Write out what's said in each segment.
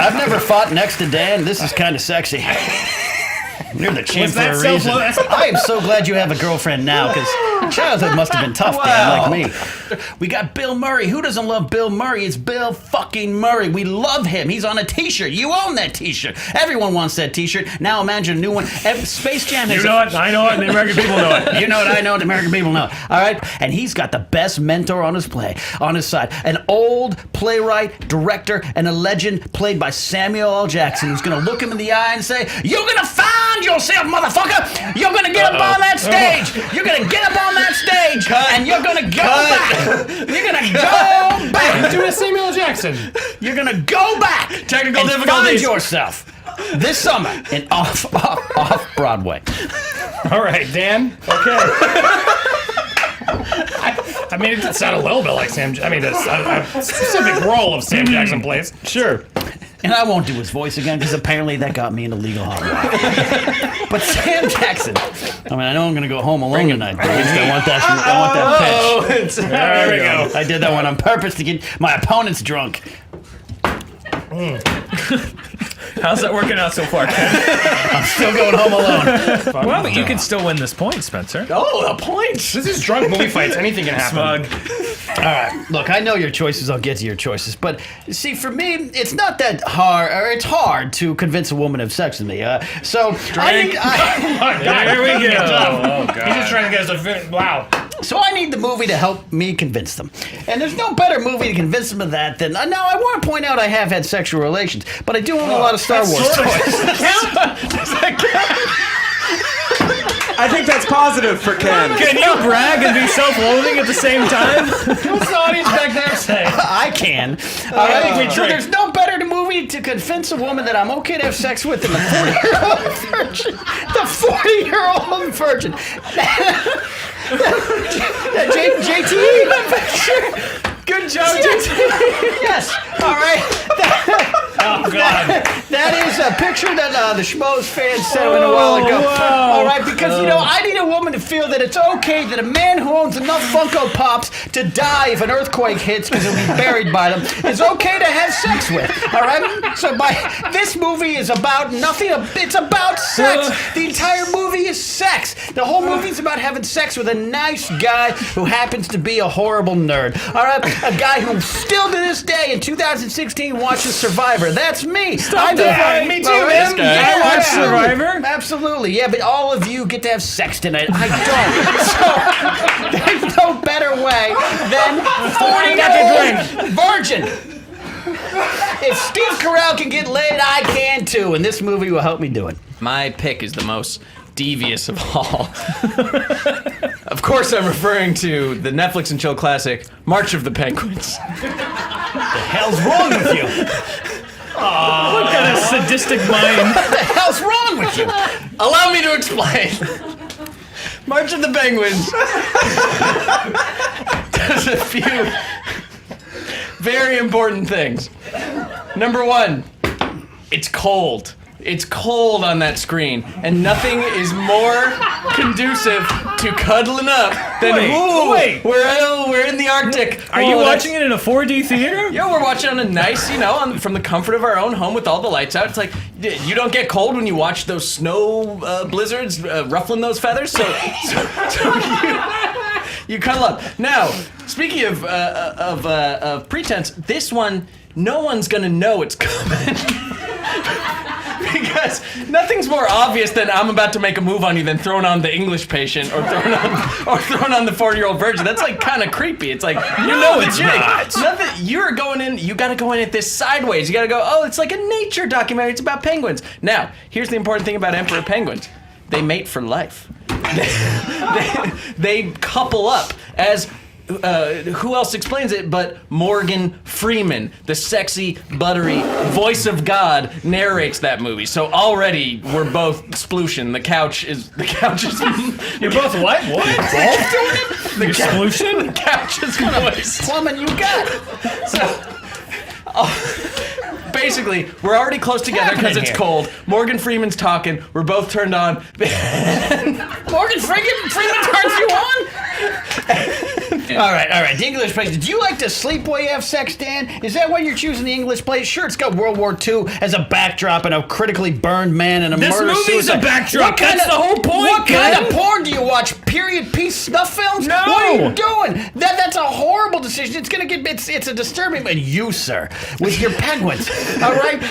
I've never fought next to Dan. This is kind of sexy. You're the champ for a reason. I am so glad you have a girlfriend now, because childhood must have been tough, Dan, like me. We got Bill Murray. Who doesn't love Bill Murray? It's Bill fucking Murray. We love him. He's on a t-shirt. You own that t-shirt. Everyone wants that t-shirt. Now imagine a new one. Space Jam has... You know it, I know it, and the American people know it. You know it, I know it, the American people know it. All right? And he's got the best mentor on his side. An old playwright, director, and a legend played by Samuel L. Jackson, who's going to look him in the eye and say, "You're going to find yourself, motherfucker. You're going to get up on that stage. You're going to get up on that stage, and you're going to go back. You're going to go back." Do a Samuel L. Jackson. You're going to go back. Technical and difficulties. Find yourself this summer in off Broadway. All right, Dan. Okay. I mean, it sounded a little bit like Sam. I mean, a specific role of Sam Jackson plays. Sure. And I won't do his voice again, because apparently that got me into legal hot water. But Sam Jackson, I mean, I know I'm going to go home alone tonight. But I want that pitch. There we go. I did that one on purpose to get my opponents drunk. How's that working out so far, Ken? I'm still going home alone. Well, you can still win this point, Spencer. Oh, the points. This is drunk movie fights. Anything can happen. Smug. All right, look, I know your choices. I'll get to your choices. But see, for me, it's not that hard, or it's hard to convince a woman to have sex with me. So There we go. Oh, God. He's just trying to get us a... Wow. So I need the movie to help me convince them. And there's no better movie to convince them of that than... Now, I want to point out I have had sexual relations, but I do own a lot of Star Wars toys. I think that's positive for Ken. Can you brag and be self-loathing at the same time? What's the audience back there saying? I can. I think we So tricked. there's no better movie to convince a woman that I'm okay to have sex with than the 40-year-old virgin. The 40-year-old virgin. JT. Good job, JT. Yes. All right. Oh, God. That is a picture that the Schmoes fans sent in a while ago. wow. All right, because, I need a woman to feel that it's okay that a man who owns enough Funko Pops to die if an earthquake hits because he'll be buried by them is okay to have sex with. All right? So this movie is about nothing. It's about sex. The entire movie is sex. The whole movie is about having sex with a nice guy who happens to be a horrible nerd. All right? A guy who still to this day in 2016 watches Survivor. That's me. Stop that. Me too, man. Yeah, I watch Survivor. Absolutely. Yeah, but all of you get to have sex tonight. I don't. So there's no better way than 40-year-old virgin. If Steve Carell can get laid, I can too, and this movie will help me do it. My pick is the most devious of all. Of course, I'm referring to the Netflix and chill classic, March of the Penguins. The hell's wrong with you? What kind of sadistic mind? What the hell's wrong with you? Allow me to explain. March of the Penguins does a few very important things. Number one, it's cold. It's cold on that screen, and nothing is more conducive to cuddling up than Wait. we're in the Arctic. Are you watching it in a 4D theater? Yeah, we're watching on a nice, from the comfort of our own home with all the lights out. It's like, you don't get cold when you watch those snow blizzards ruffling those feathers, so you cuddle up. Now, speaking of pretense, this one, no one's gonna know it's coming. Because nothing's more obvious than I'm about to make a move on you than throwing on the English patient or throwing on the 40-year-old virgin. That's like kind of creepy. It's like it's not. Nothing. You're going in. You got to go in at this sideways. You got to go. Oh, it's like a nature documentary. It's about penguins. Now, here's the important thing about emperor penguins. They mate for life. They couple up as. Who else explains it but Morgan Freeman, the sexy, buttery voice of God, narrates that movie. So already we're both splooshin'. The couch is. You're both what? What? The Explosion? The couch is moist. Woman, you got So. Basically, we're already close together because it's here? cold. Morgan Freeman's talking. We're both turned on. Morgan Freeman turns you on? All right. The English place. Do you like to sleep while you have sex, Dan? Is that why you're choosing the English place? Sure, it's got World War II as a backdrop and a critically burned man and a This murder movie's suicide. a backdrop. That's the whole point. What kind of porn do you watch? Period piece snuff films? No. What are you doing? That's a horrible decision. It's gonna get it's a disturbing. And you, sir, with your penguins. All right,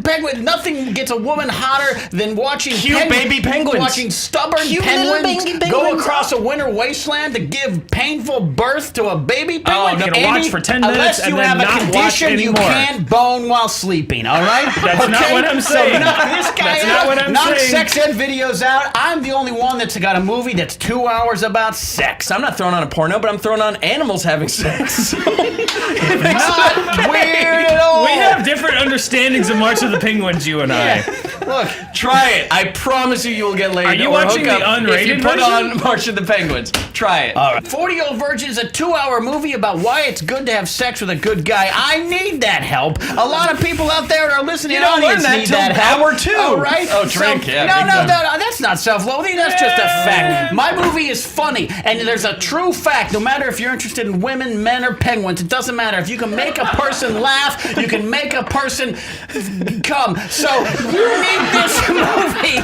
penguin. Nothing gets a woman hotter than watching Cute baby penguins. Watching stubborn Cute penguins, little baby go penguins. across a winter wasteland to give painful birth to a baby penguin. I'm gonna watch for 10 minutes unless you and have then a not watch condition, you anymore. can't bone while sleeping. All right, That's not what I'm saying. So this guy That's not what I'm knocks saying. sex ed videos out. I'm the only one that's got a movie that's 2 hours about sex. I'm not throwing on a porno, but I'm throwing on animals having sex. Not weird at all. We have different understandings of March of the Penguins, you and I. Look. Try it. I promise you will get laid. Are you or watching hook the up unrated if you put version? on March of the Penguins. Try it. All right. 40-Year-Old Virgin is a 2-hour movie about why it's good to have sex with a good guy. I need that help. A lot of people out there in our listening You don't learn audience that need till that help. hour 2. All right. Oh, drink, yeah, No, big no, time. no, that's not self-loathing. That's just a fact. My movie is funny, and there's a true fact. No matter if you're interested in women, men, or penguins, it doesn't matter. If you can make a person laugh, you can make a person come. So you need this movie.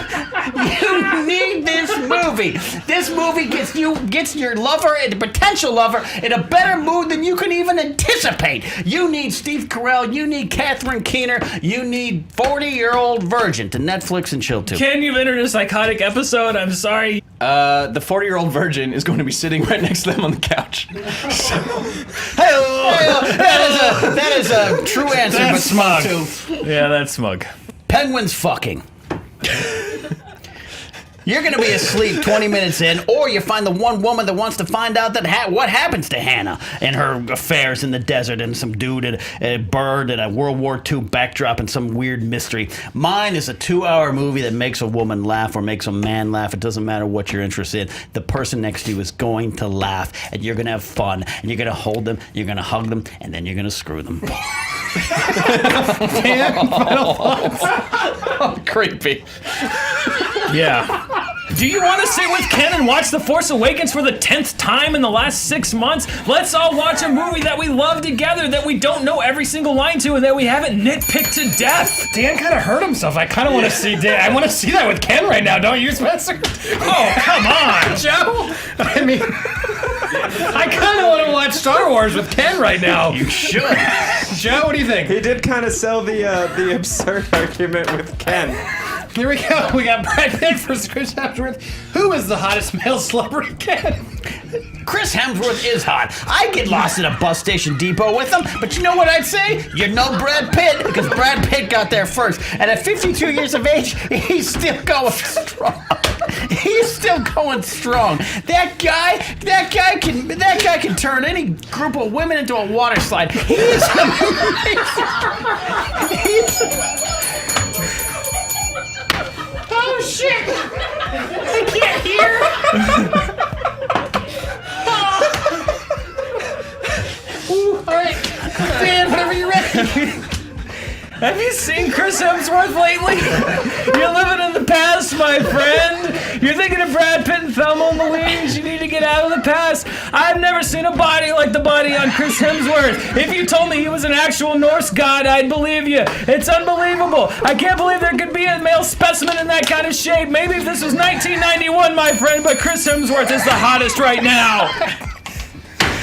You need this movie. This movie gets your lover and potential lover in a better mood than you can even anticipate. You need Steve Carell. You need Catherine Keener. You need 40-Year-Old Virgin to Netflix and chill to. Ken, you've entered a psychotic episode. I'm sorry. The 40-year-old virgin is going to be sitting right next to them on the couch. That is a true answer, That's but smug. too. Yeah, that's smug. Penguins fucking. You're going to be asleep 20 minutes in, or you find the one woman that wants to find out that what happens to Hannah and her affairs in the desert and some dude and a bird and a World War II backdrop and some weird mystery. Mine is a 2-hour movie that makes a woman laugh or makes a man laugh. It doesn't matter what you're interested in. The person next to you is going to laugh, and you're going to have fun, and you're going to hold them, you're going to hug them, and then you're going to screw them. Creepy. Yeah. Do you want to sit with Ken and watch The Force Awakens for the 10th time in the last 6 months? Let's all watch a movie that we love together, that we don't know every single line to, and that we haven't nitpicked to death. Dan kind of hurt himself. I kind of want to see Dan. I want to see that with Ken right now, don't you, Spencer? Oh, come on. Joe? I mean, I kind of want to watch Star Wars with Ken right now. You should. Joe, what do you think? He did kind of sell the absurd argument with Ken. Here we go. We got Brad Pitt for Chris Hemsworth. Who is the hottest male celebrity, Ken? Chris Hemsworth is hot. I get lost at a bus station depot with him, but you know what I'd say? You're no Brad Pitt, because Brad Pitt got there first. And at 52 years of age, he's still going strong. He's still going strong. That guy can turn any group of women into a water slide. He is amazing. Oh, shit! I can't hear! All right. Dan, whenever you're ready. Have you seen Chris Hemsworth lately? You're living in the past, my friend. You're thinking of Brad Pitt and Thelma and Louise. You need to get out of the past. I've never seen a body like the body on Chris Hemsworth. If you told me he was an actual Norse god, I'd believe you. It's unbelievable. I can't believe there could be a male specimen in that kind of shape. Maybe if this was 1991, my friend, but Chris Hemsworth is the hottest right now.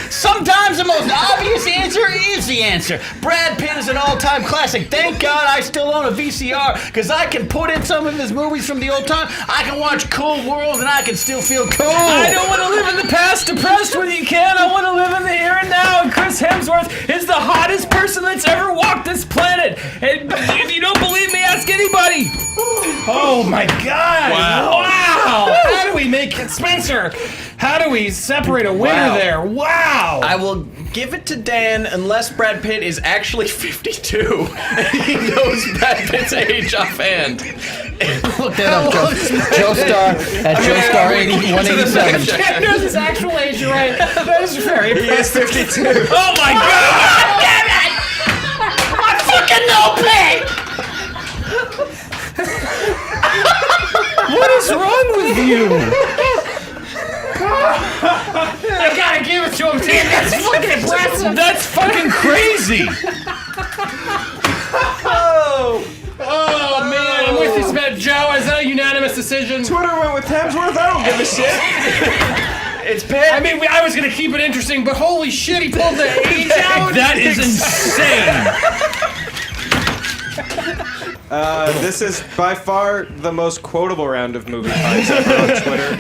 Sometimes the most obvious answer is the answer. Brad Pitt is an all-time classic. Thank God I still own a VCR, because I can put in some of his movies from the old time. I can watch Cool World, and I can still feel cool. I don't want to live in the past depressed with you, Ken. I want to live in the here and now, and Chris Hemsworth is the hottest person that's ever walked this planet. And if you don't believe me, ask anybody. Oh, my God. Wow. How do we make it, Spencer? How do we separate a winner there? Wow. I will give it to Dan unless Brad Pitt is actually 52 and he knows Brad Pitt's age offhand. Look that up, Joe Star at Joe Star 187. Ken knows his actual age, you're right. That is very He is impressive. 52. Oh my God! Damn it! I fucking know, Pig! What is wrong with you? I gotta give it to him, Dan. crazy. Oh man, I'm with you, Smith. Joe, is that a unanimous decision? Twitter went with Hemsworth. I don't give a shit. It's Pitt. I mean, I was gonna keep it interesting, but holy shit, he pulled the age out. That is insane. This is by far the most quotable round of movie fights ever on Twitter.